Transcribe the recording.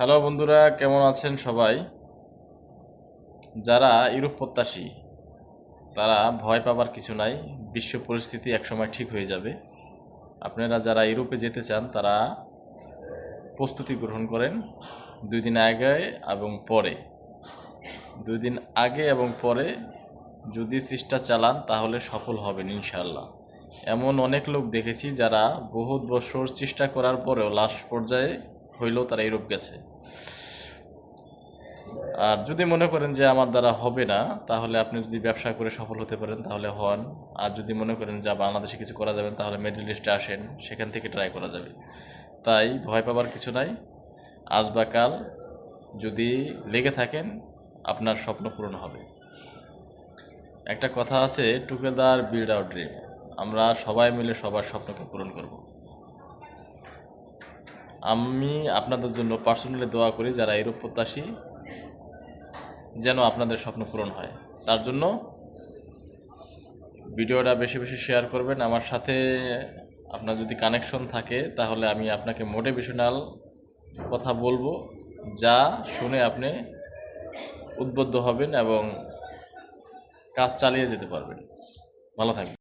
Hello বন্ধুরা, কেমন আছেন সবাই? যারা ইউরোপ প্রত্যাশী তারা ভয় পাবার কিছু নাই। বিশ্ব পরিস্থিতি একসময় ঠিক হয়ে যাবে। আপনারা যারা ইউরোপে যেতে চান তারা প্রস্তুতি গ্রহণ করেন। 2 দিন আগে এবং পরে 2 দিন আগে এবং পরে যদি চেষ্টা চালান তাহলে সফল হবেন ইনশাআল্লাহ। এমন অনেক লোক দেখেছি যারা বহুত বছর চেষ্টা করার পরেও লাস্ট পর্যায়ে হইলেও তারা ইউরোপ গেছে। আর যদি মনে করেন যে আমার দ্বারা হবে না, তাহলে আপনি যদি ব্যবসা করে সফল হতে পারেন তাহলে হন। আর যদি মনে করেন যে বাংলাদেশে কিছু করা যাবে তাহলে মিডল ইস্টে আসেন, সেখান থেকে ট্রাই করা যাবে। তাই ভয় পাবার কিছু নাই। আজ বা কাল যদি লেগে থাকেন আপনার স্বপ্ন পূরণ হবে। একটা কথা আছে, টুগেদার বিল্ড আওয়ার ড্রিম। আমরা সবাই মিলে সবার স্বপ্নকে পূরণ করব। আমি আপনাদের জন্য পার্সোনালি দোয়া করি যারা ইউরোপ প্রত্যাশী, যেন আপনাদের স্বপ্ন পূরণ হয়। তার জন্য ভিডিওটা বেশি বেশি শেয়ার করবেন। আমার সাথে আপনার যদি কানেকশন থাকে তাহলে আমি আপনাকে মোটিভেশনাল কথা বলবো, যা শুনে আপনি উদ্বুদ্ধ হবেন এবং কাজ চালিয়ে যেতে পারবেন। ভালো থাকবেন।